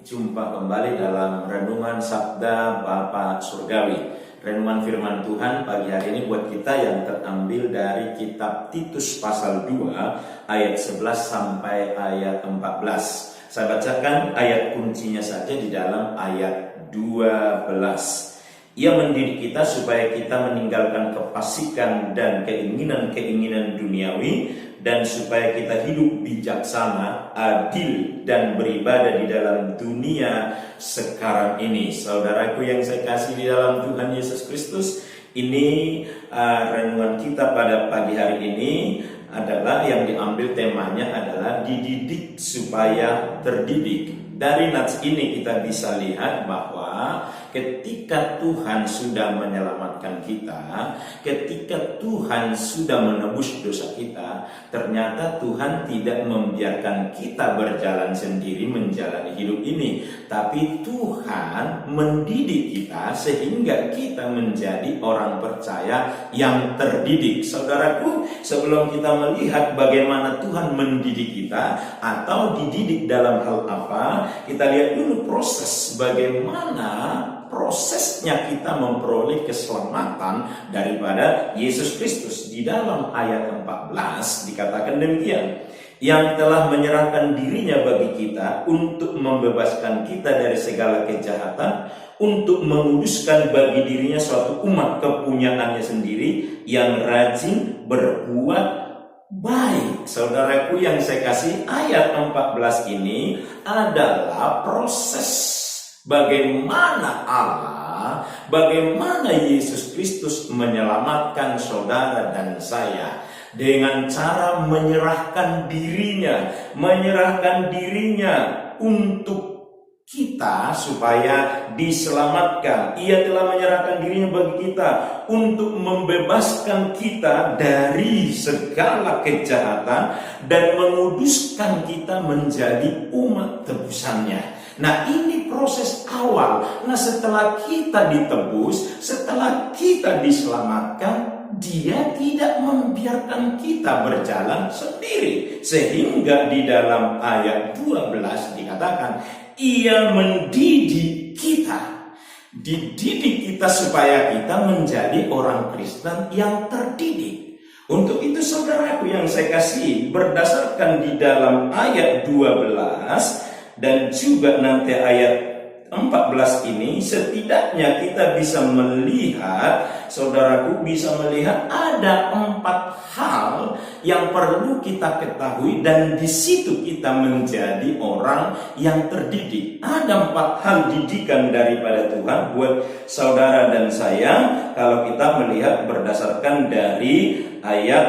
jumpa kembali dalam Renungan Sabda Bapa Surgawi. Renungan firman Tuhan pagi hari ini buat kita yang terambil dari kitab Titus pasal 2 ayat 11 sampai ayat 14. Saya bacakan ayat kuncinya saja di dalam ayat 12. Ia mendidik kita supaya kita meninggalkan kefasikan dan keinginan-keinginan duniawi, dan supaya kita hidup bijaksana, adil, dan beribadah di dalam dunia sekarang ini. Saudaraku yang saya kasih di dalam Tuhan Yesus Kristus, ini renungan kita pada pagi hari ini adalah yang diambil temanya adalah dididik supaya terdidik. Dari nats ini kita bisa lihat bahwa ketika Tuhan sudah menyelamatkan kita, ketika Tuhan sudah menebus dosa kita, ternyata Tuhan tidak membiarkan kita berjalan sendiri menjalani hidup ini, tapi Tuhan mendidik kita sehingga kita menjadi orang percaya yang terdidik. Saudaraku, sebelum kita melihat bagaimana Tuhan mendidik kita atau dididik dalam hal apa, kita lihat dulu proses bagaimana prosesnya kita memperoleh keselamatan daripada Yesus Kristus. Di dalam ayat 14 dikatakan demikian, yang telah menyerahkan dirinya bagi kita untuk membebaskan kita dari segala kejahatan, untuk menguduskan bagi dirinya suatu umat kepunyaannya sendiri yang rajin berbuat baik. Saudaraku yang saya kasih, ayat 14 ini adalah proses bagaimana Allah, bagaimana Yesus Kristus menyelamatkan saudara dan saya dengan cara menyerahkan dirinya untuk kita supaya diselamatkan. Ia telah menyerahkan dirinya bagi kita untuk membebaskan kita dari segala kejahatan dan menguduskan kita menjadi umat tebusannya. Nah, ini proses awal. Nah, setelah kita ditebus, setelah kita diselamatkan, Dia tidak membiarkan kita berjalan sendiri. Sehingga di dalam ayat 12 dikatakan, Ia mendidik kita. Dididik kita supaya kita menjadi orang Kristen yang terdidik. Untuk itu saudaraku yang saya kasih, berdasarkan di dalam ayat 12 dan juga nanti ayat 14 ini, setidaknya kita bisa melihat, saudaraku bisa melihat ada 4 hal yang perlu kita ketahui, dan di situ kita menjadi orang yang terdidik. Ada 4 hal didikan daripada Tuhan buat saudara dan saya kalau kita melihat berdasarkan dari ayat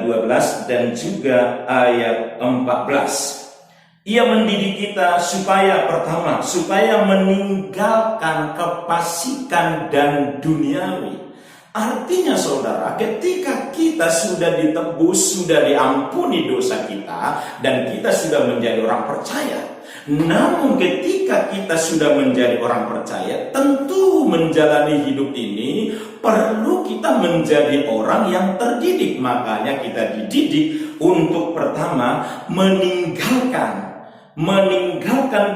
12 dan juga ayat 14. Ia mendidik kita supaya pertama, supaya meninggalkan kefasikan dan duniawi. Artinya saudara, ketika kita sudah ditebus, sudah diampuni dosa kita, dan kita sudah menjadi orang percaya. Namun ketika kita sudah menjadi orang percaya, tentu menjalani hidup ini perlu kita menjadi orang yang terdidik. Makanya kita dididik untuk pertama meninggalkan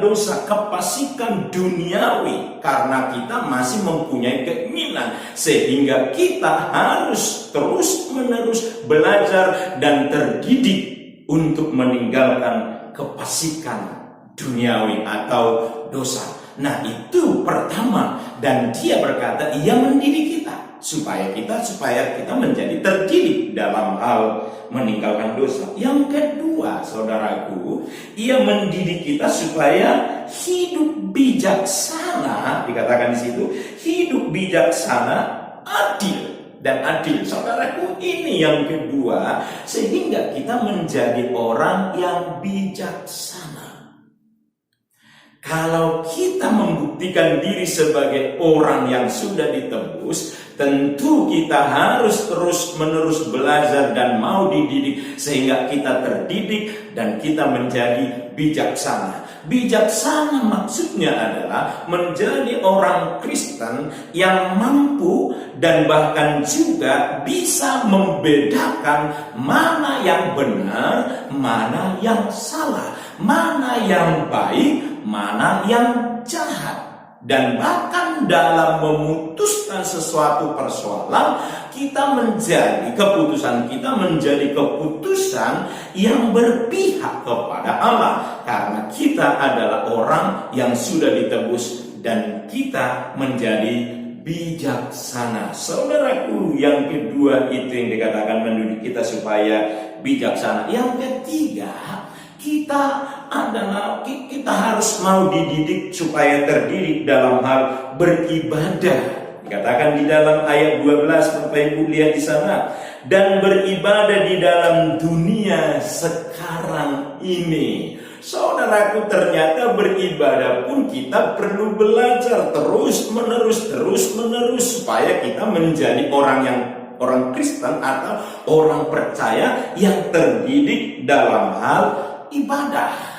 dosa, kefasikan duniawi, karena kita masih mempunyai keinginan, sehingga kita harus terus-menerus belajar dan terdidik untuk meninggalkan kefasikan duniawi atau dosa. Nah, itu pertama, dan Dia berkata Ia mendidik kita supaya kita menjadi terdidik dalam hal meninggalkan dosa. Yang kedua, saudaraku, Ia mendidik kita supaya hidup bijaksana. Dikatakan di situ, hidup bijaksana, adil. Saudaraku, ini yang kedua, sehingga kita menjadi orang yang bijaksana. Kalau kita membuktikan diri sebagai orang yang sudah ditebus, tentu kita harus terus-menerus belajar dan mau dididik sehingga kita terdidik dan kita menjadi bijaksana. Bijaksana maksudnya adalah menjadi orang Kristen yang mampu dan bahkan juga bisa membedakan mana yang benar, mana yang salah, mana yang baik, mana yang jahat. Dan bahkan dalam memutuskan sesuatu persoalan, keputusan kita menjadi keputusan yang berpihak kepada Allah. Karena kita adalah orang yang sudah ditebus dan kita menjadi bijaksana. Saudaraku, yang kedua itu yang dikatakan mendidik kita supaya bijaksana. Yang ketiga, kita harus mau dididik supaya terdidik dalam hal beribadah. Dikatakan di dalam ayat 12, Bapak Ibu lihat di sana, dan beribadah di dalam dunia sekarang ini. Saudaraku, ternyata beribadah pun kita perlu belajar terus menerus supaya kita menjadi orang Kristen atau orang percaya yang terdidik dalam hal ibadah.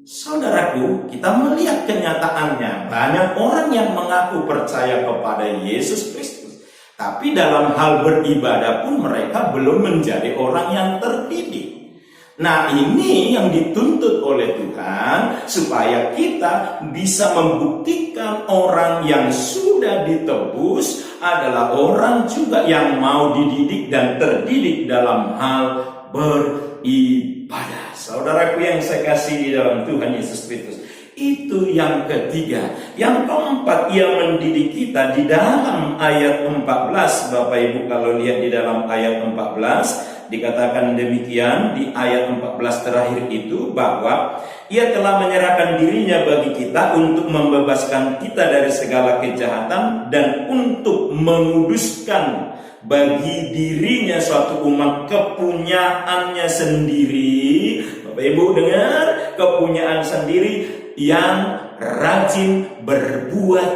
Saudaraku, kita melihat kenyataannya, banyak orang yang mengaku percaya kepada Yesus Kristus, tapi dalam hal beribadah pun mereka belum menjadi orang yang terdidik. Nah, ini yang dituntut oleh Tuhan, supaya kita bisa membuktikan orang yang sudah ditebus adalah orang juga yang mau dididik dan terdidik dalam hal beribadah. Saudaraku yang saya kasih di dalam Tuhan Yesus Kristus, itu yang ketiga. Yang keempat, ia mendidik kita di dalam ayat 14. Bapak Ibu kalau lihat di dalam ayat 14, dikatakan demikian di ayat 14 terakhir itu, bahwa ia telah menyerahkan dirinya bagi kita untuk membebaskan kita dari segala kejahatan dan untuk menguduskan bagi dirinya suatu umat kepunyaannya sendiri. Bapak Ibu dengar, kepunyaan sendiri yang rajin berbuat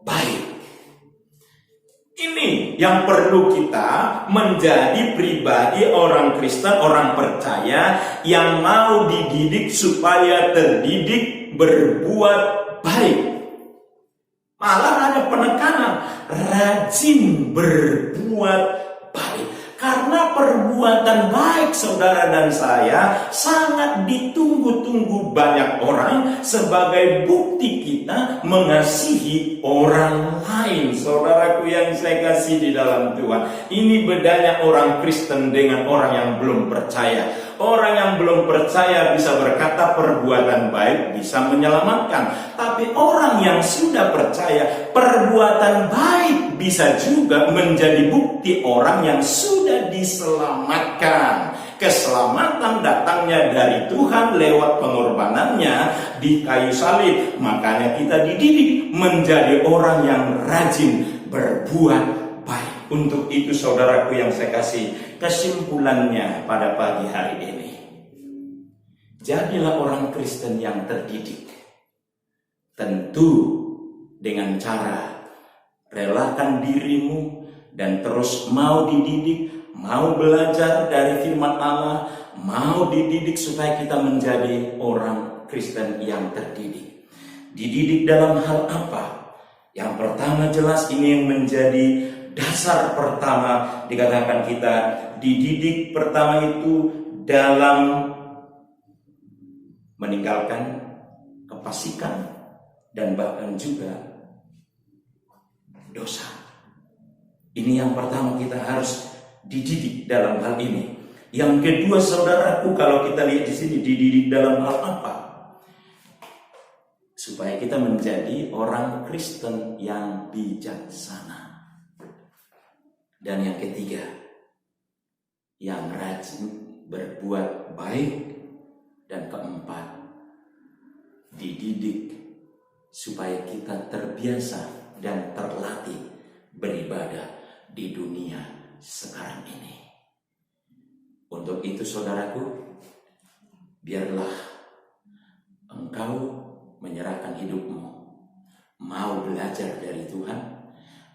baik. Ini yang perlu kita menjadi pribadi orang Kristen, orang percaya yang mau dididik supaya terdidik berbuat baik. Malah ada penekanan rajin berbuat baik. Karena perbuatan baik saudara dan saya sangat ditunggu-tunggu banyak orang sebagai bukti kita mengasihi orang lain. Saudaraku yang saya kasih di dalam Tuhan, ini bedanya orang Kristen dengan orang yang belum percaya. Orang yang belum percaya bisa berkata perbuatan baik bisa menyelamatkan, tapi orang yang sudah percaya, perbuatan baik bisa juga menjadi bukti orang yang sudah diselamatkan. Keselamatan datangnya dari Tuhan lewat pengorbanannya di kayu salib. Makanya kita dididik menjadi orang yang rajin berbuat baik. Untuk itu saudaraku yang saya kasih, kesimpulannya pada pagi hari ini, jadilah orang Kristen yang terdidik. Tentu dengan cara relakan dirimu dan terus mau dididik, mau belajar dari firman Allah, mau dididik supaya kita menjadi orang Kristen yang terdidik. Dididik dalam hal apa? Yang pertama jelas ini yang menjadi dasar pertama, dikatakan kita dididik pertama itu dalam meninggalkan kefasikan dan bahkan juga dosa. Ini yang pertama, kita harus dididik dalam hal ini. Yang kedua saudaraku, kalau kita lihat di sini dididik dalam hal apa? Supaya kita menjadi orang Kristen yang bijaksana. Dan yang ketiga, yang rajin berbuat baik. Dan keempat, dididik supaya kita terbiasa dan terlatih beribadah di dunia sekarang ini. Untuk itu saudaraku, biarlah engkau menyerahkan hidupmu, mau belajar dari Tuhan,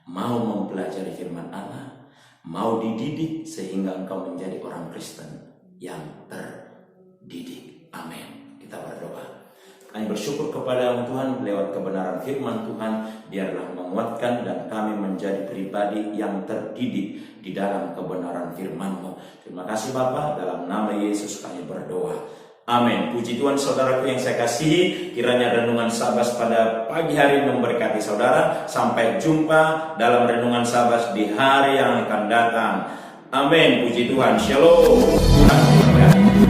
mau mempelajari firman Allah, mau dididik sehingga engkau menjadi orang Kristen yang terdidik. Amin. Kita berdoa. Kami bersyukur kepada Tuhan lewat kebenaran firman Tuhan, biarlah menguatkan dan kami menjadi pribadi yang terdidik di dalam kebenaran firman-Mu. Terima kasih Bapa, dalam nama Yesus kami berdoa. Amin. Puji Tuhan saudaraku yang saya kasihi, kiranya renungan Sabas pada pagi hari memberkati saudara. Sampai jumpa dalam renungan Sabas di hari yang akan datang. Amin. Puji Tuhan. Shalom. Tuhan memberkati.